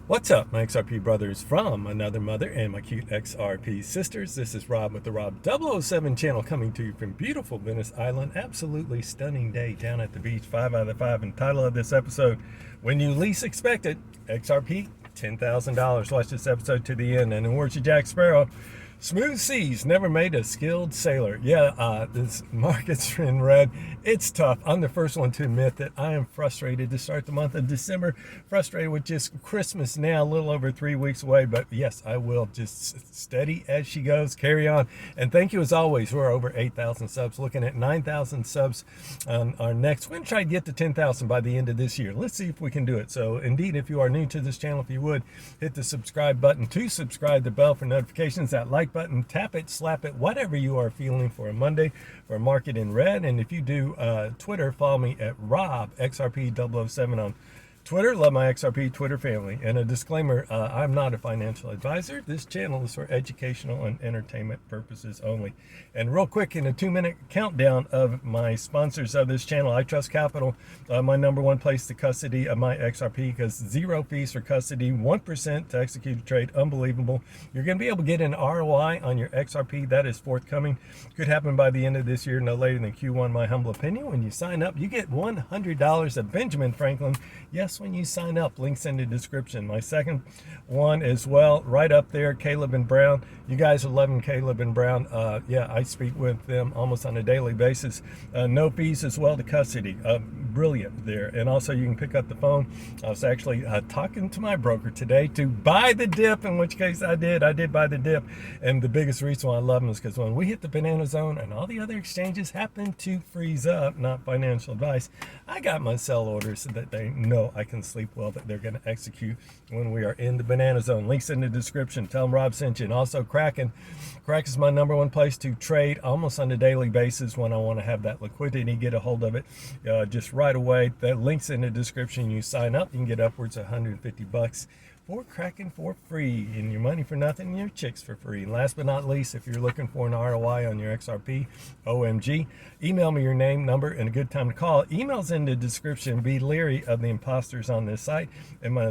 What's up, my XRP brothers from another mother and my cute XRP sisters? This is Rob with the Rob007 channel coming to you from beautiful Venice Island. Absolutely stunning day down at the beach, 5 out of 5. And title of this episode, When You Least Expect It, XRP, $10,000. Watch this episode to the end. And in words of Jack Sparrow, smooth seas never made a skilled sailor. Yeah, this market's in red. It's tough. I'm the first one to admit that I am frustrated to start the month of December. Frustrated with just Christmas now, a little over 3 weeks away. But yes, I will just steady as she goes, carry on. And thank you as always. We're over 8,000 subs, looking at 9,000 subs on our next. We're going to try to get to 10,000 by the end of this year. Let's see if we can do it. So indeed, if you are new to this channel, if you would, hit the subscribe button to subscribe, the bell for notifications, that like button, tap it, slap it, whatever you are feeling for a Monday for Market in Red. And if you do Twitter, follow me at RobXRP007 on Twitter. Love my XRP Twitter family. And a disclaimer, I'm not a financial advisor. This channel is for educational and entertainment purposes only. And real quick, in a 2-minute countdown of my sponsors of this channel, iTrustCapital, my #1 place to custody of my XRP, because 0 fees for custody, 1% to execute a trade. Unbelievable. You're going to be able to get an ROI on your XRP. That is forthcoming. Could happen by the end of this year, no later than Q1, my humble opinion. When you sign up, you get $100 of Benjamin Franklin. Yes, when you sign up, links in the description. My second one as well, right up there, Caleb and Brown. You guys are loving Caleb and Brown. Yeah, I speak with them almost on a daily basis. No fees as well to custody. Brilliant there. And also you can pick up the phone. I was actually talking to my broker today to buy the dip, in which case I did buy the dip. And the biggest reason why I love them is because when we hit the banana zone and all the other exchanges happen to freeze up, not financial advice, I got my sell orders so that they know I can sleep well, that they're going to execute when we are in the banana zone. Links in the description. Tell them Rob sent you. And also Kraken is my #1 place to trade almost on a daily basis when I want to have that liquidity, get a hold of it just right away. The links in the description. You sign up, you can get upwards of 150 bucks for Kraken for free, and your money for nothing, and your chicks for free. And last but not least, if you're looking for an ROI on your XRP, OMG, email me your name, number, and a good time to call. Email's in the description. Be leery of the imposters on this site. And my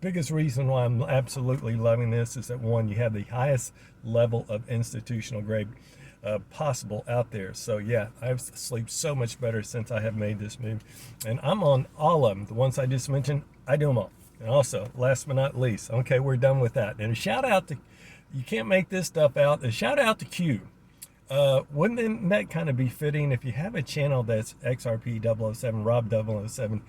biggest reason why I'm absolutely loving this is that, one, you have the highest level of institutional grade possible out there. So yeah, I've slept so much better since I have made this move. And I'm on all of them. The ones I just mentioned, I do them all. And also, last but not least, okay, we're done with that. And a shout out to, you can't make this stuff out, a shout out to Q. Wouldn't that kind of be fitting if you have a channel that's XRP007, Rob007,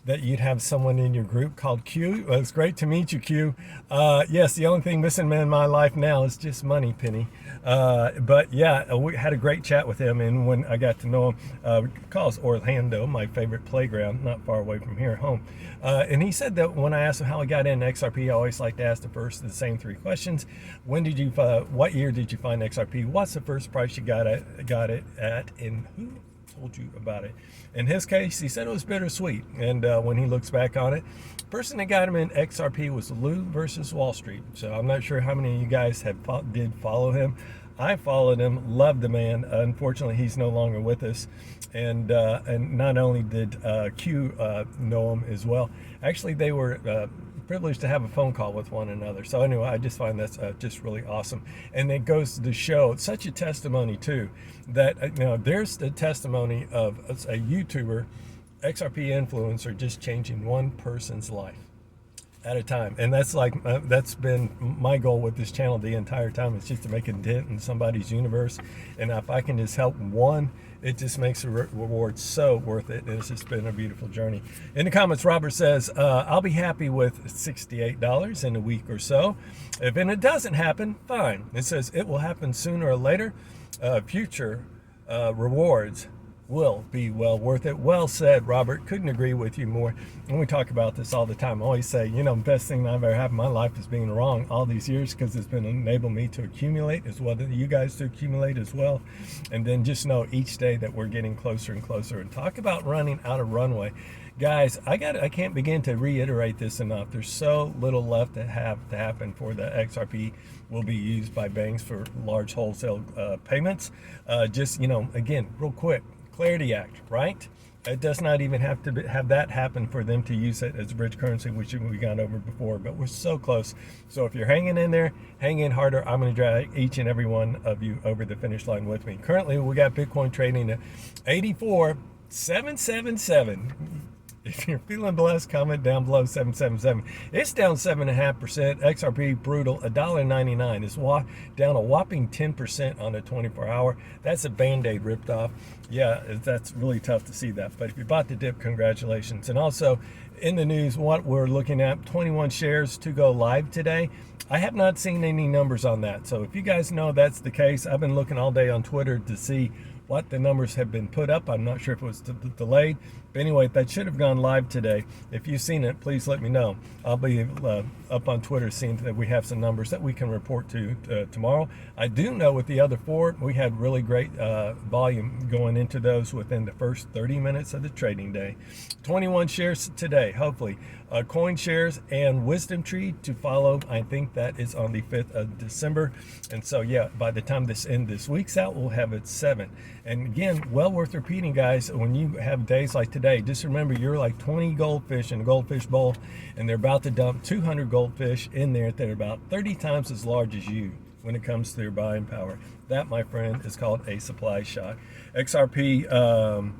that you'd have someone in your group called Q? Well, it's great to meet you, Q. Yes, the only thing missing in my life now is just money, Penny. But yeah, we had a great chat with him, and when I got to know him, calls Orlando, my favorite playground, not far away from here at home. And he said that when I asked him how he got into XRP, I always like to ask the same 3 questions. When did you, what year did you find XRP? What's the first price you got it at, and who told you about it? In his case, he said it was bittersweet. And when he looks back on it, the person that got him in XRP was Lou versus Wall Street. So I'm not sure how many of you guys did follow him. I followed him, loved the man. Unfortunately, he's no longer with us. And not only did Q know him as well, actually they were privileged to have a phone call with one another. So anyway, I just find that's just really awesome. And it goes to show, it's such a testimony too, that you know, there's the testimony of a YouTuber, XRP influencer, just changing one person's life at a time. And that's like that's been my goal with this channel the entire time. It's just to make a dent in somebody's universe, and if I can just help one, it just makes the reward so worth it. And it's just been a beautiful journey. In the comments, Robert says, I'll be happy with $68 in a week or so. If it doesn't happen, fine. It says it will happen sooner or later. Future rewards will be well worth it. Well said, Robert. Couldn't agree with you more. And we talk about this all the time. I always say, you know, the best thing I've ever had in my life is being wrong all these years, because it's been enabled me to accumulate as well, you guys to accumulate as well. And then just know each day that we're getting closer and closer. And talk about running out of runway. Guys, I can't begin to reiterate this enough. There's so little left to have to happen for the XRP will be used by banks for large wholesale payments. Just, you know, again, real quick, Clarity Act, right? It does not even have to have that happen for them to use it as a bridge currency, which we got over before, but we're so close. So if you're hanging in there, hang in harder. I'm going to drag each and every one of you over the finish line with me. Currently, we got Bitcoin trading at 84,777. If you're feeling blessed, comment down below 777. It's down 7.5%. XRP brutal, $1.99. It's down a whopping 10% on a 24-hour. That's a Band-Aid ripped off. Yeah, that's really tough to see that. But if you bought the dip, congratulations. And also in the news, what we're looking at, 21 shares to go live today. I have not seen any numbers on that. So if you guys know that's the case, I've been looking all day on Twitter to see what the numbers have been put up. I'm not sure if it was delayed. But anyway, that should have gone live today. If you've seen it, please let me know. I'll be up on Twitter seeing that we have some numbers that we can report to tomorrow. I do know with the other four, we had really great volume going into those within the first 30 minutes of the trading day. 21 shares today, hopefully. Coin shares and Wisdom Tree to follow. I think that is on the 5th of December. And so, yeah, by the time this week's out, we'll have it 7. And again, well worth repeating, guys, when you have days like today, just remember you're like 20 goldfish in a goldfish bowl, and they're about to dump 200 goldfish in there that are about 30 times as large as you when it comes to their buying power. That, my friend, is called a supply shock. XRP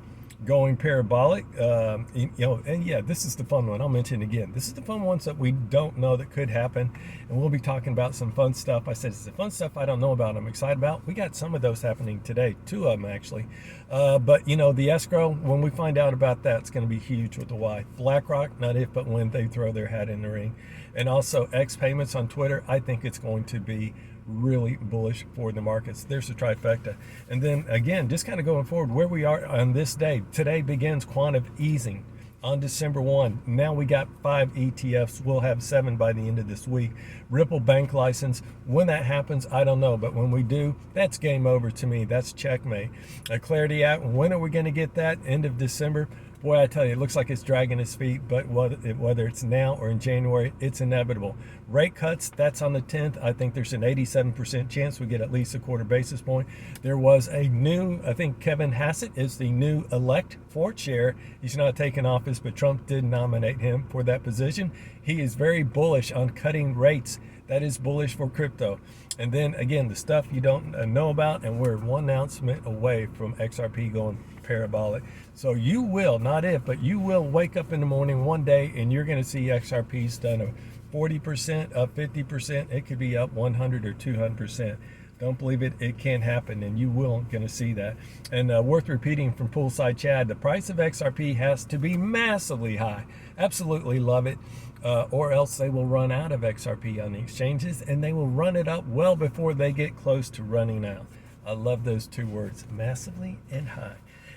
going parabolic, and yeah, this is the fun one. I'll mention it again. This is the fun ones that we don't know that could happen, and we'll be talking about some fun stuff. I said it's the fun stuff I don't know about, I'm excited about. We got some of those happening today, 2 of them actually. But the escrow, when we find out about that, it's going to be huge with the Y. BlackRock, not if but when they throw their hat in the ring. And also X payments on Twitter, I think it's going to be really bullish for the markets. There's the trifecta. And then again, just kind of going forward where we are on this day. Today begins quantitative easing on December 1. Now we got 5 ETFs. We'll have 7 by the end of this week. Ripple bank license. When that happens, I don't know. But when we do, that's game over to me. That's checkmate. A Clarity Act. When are we going to get that? End of December. Boy, I tell you, it looks like it's dragging its feet, but whether it's now or in January, it's inevitable. Rate cuts, that's on the 10th. I think there's an 87% chance we get at least a quarter basis point. There was a new, I think Kevin Hassett is the new elect fourth chair. He's not taking office, but Trump did nominate him for that position. He is very bullish on cutting rates. That is bullish for crypto. And then again, the stuff you don't know about, and we're one announcement away from XRP going parabolic. So you will, not if, but you will wake up in the morning one day and you're going to see XRP's done a 40%, up 50%. It could be up 100 or 200%. Don't believe it, it can happen, and you will going to see that. And worth repeating from Poolside Chad, the price of XRP has to be massively high. Absolutely love it. Or else they will run out of XRP on the exchanges, and they will run it up well before they get close to running out. I love those 2 words, massively and high.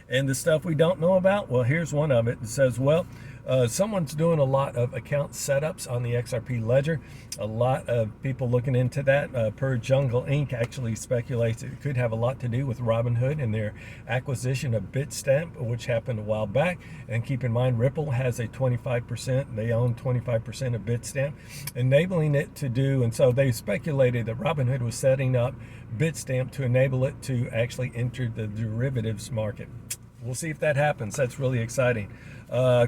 And the stuff we don't know about, well, here's one of it. It says, well, someone's doing a lot of account setups on the XRP ledger. A lot of people looking into that. Per Jungle Inc. actually speculates it could have a lot to do with Robinhood and their acquisition of Bitstamp, which happened a while back. And keep in mind, Ripple has a 25%. They own 25% of Bitstamp, enabling it to do. And so they speculated that Robinhood was setting up Bitstamp to enable it to actually enter the derivatives market. We'll see if that happens. That's really exciting.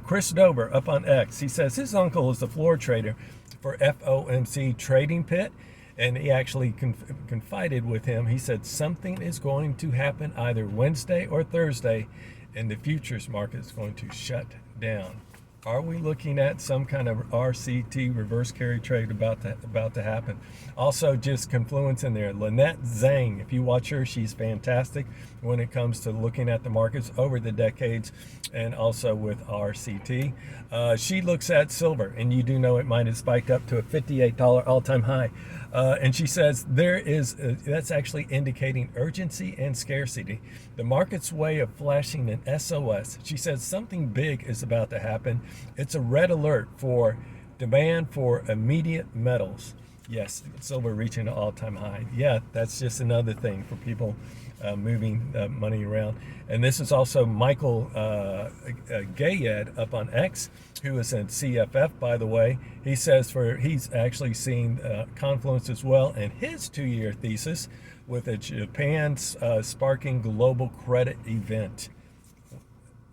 Chris Dover up on X. He says his uncle is the floor trader for FOMC Trading Pit, and he actually confided with him. He said something is going to happen either Wednesday or Thursday, and the futures market is going to shut down. Are we looking at some kind of RCT, reverse carry trade, about to happen? Also, just confluence in there. Lynette Zhang, if you watch her, she's fantastic when it comes to looking at the markets over the decades, and also with RCT. She looks at silver, and you do know it might have spiked up to a $58 all-time high. And she says that's actually indicating urgency and scarcity. The market's way of flashing an SOS. She says something big is about to happen. It's a red alert for demand for immediate metals. Yes, silver reaching an all-time high. Yeah, that's just another thing for people moving money around. And this is also Michael Gayed up on X, who is in CFF, by the way. He says he's actually seen confluence as well in his 2-year thesis with a Japan sparking global credit event.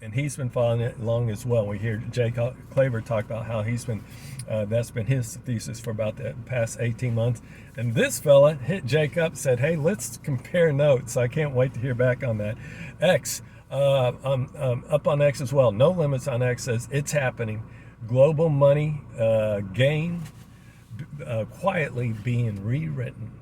and he's been following it along as well. We hear Jay Claver talk about how he's been, that's been his thesis for about the past 18 months. And this fella hit Jake up, said, hey, let's compare notes. I can't wait to hear back on that. X, I'm up on X as well. No Limits on X says it's happening. Global money game quietly being rewritten.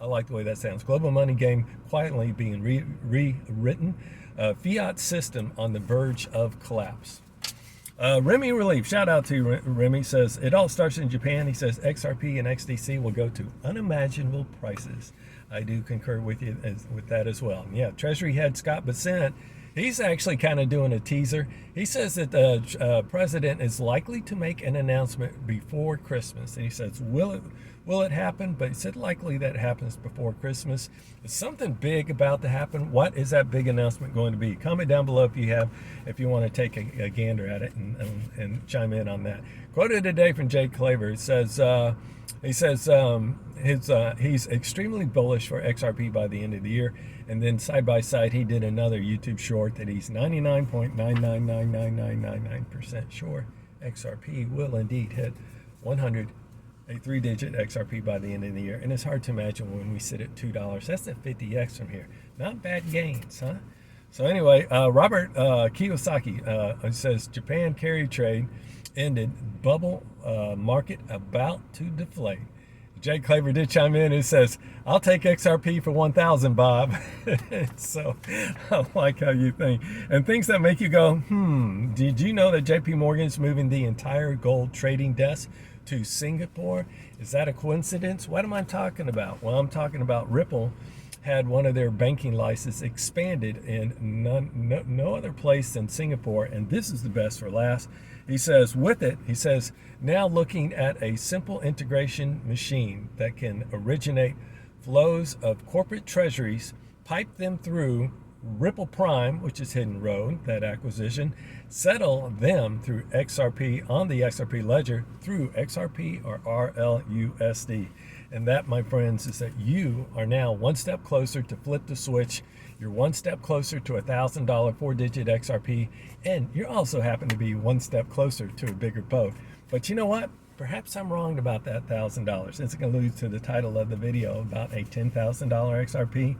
I like the way that sounds. Global money game quietly being rewritten. Fiat system on the verge of collapse. Remy Relief, shout out to Remy, says it all starts in Japan. He says XRP and XDC will go to unimaginable prices. I do concur with you with that as well. Yeah, Treasury head Scott Bessent, he's actually kind of doing a teaser. He says that the president is likely to make an announcement before Christmas. And he says, will it happen? But he said likely that happens before Christmas. Is something big about to happen? What is that big announcement going to be? Comment down below if you want to take a gander at it and chime in on that. Quoted today from Jay Claver. It says, he's extremely bullish for XRP by the end of the year. And then side by side, he did another YouTube short that he's 99.999999% sure XRP will indeed hit 100, a 3-digit XRP by the end of the year. And it's hard to imagine when we sit at $2. That's at 50x from here. Not bad gains, huh? So anyway, Robert Kiyosaki says Japan carry trade ended, bubble market about to deflate. Jay Claver did chime in and says, I'll take XRP for 1,000, Bob. So I like how you think. And things that make you go, did you know that JP Morgan's moving the entire gold trading desk to Singapore? Is that a coincidence? What am I talking about? Well, I'm talking about Ripple had one of their banking licenses expanded in no other place than Singapore, and this is the best for last. He says, with it, he says, now looking at a simple integration machine that can originate flows of corporate treasuries, pipe them through Ripple Prime, which is Hidden Road, that acquisition, settle them through XRP on the XRP ledger through XRP or RLUSD. And that, my friends, is that you are now one step closer to flip the switch. You're one step closer to $1,000 4-digit XRP, and you also happen to be one step closer to a bigger boat. But you know what? Perhaps I'm wrong about that $1,000. It's going to allude to the title of the video about a $10,000 XRP.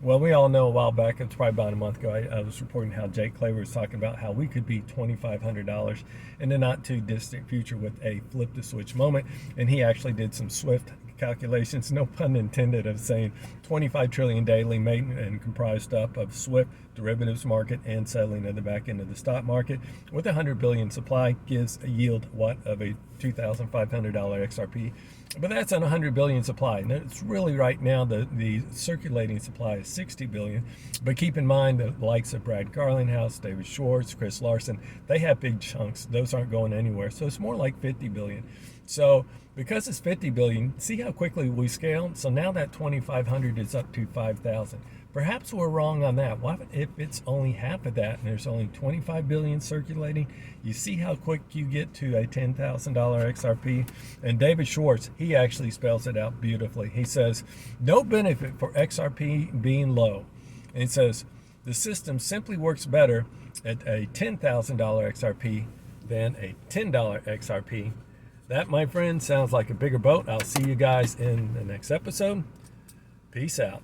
Well, we all know a while back, it's probably about a month ago, I was reporting how Jake Claver was talking about how we could be $2,500 in the not too distant future with a flip the switch moment. And he actually did some swift calculations, no pun intended, of saying 25 trillion daily made and comprised up of swift derivatives market and settling at the back end of the stock market with 100 billion supply gives a yield of a $2,500 XRP. But that's on 100 billion supply. And it's really right now the circulating supply is 60 billion. But keep in mind the likes of Brad Garlinghouse, David Schwartz, Chris Larson, they have big chunks. Those aren't going anywhere. So it's more like 50 billion. So because it's 50 billion, see how quickly we scale? So now that 2,500 is up to 5,000. Perhaps we're wrong on that. What if it's only half of that and there's only 25 billion circulating? You see how quick you get to a $10,000 XRP? And David Schwartz, he actually spells it out beautifully. He says, no benefit for XRP being low. And he says, the system simply works better at a $10,000 XRP than a $10 XRP. That, my friend, sounds like a bigger boat. I'll see you guys in the next episode. Peace out.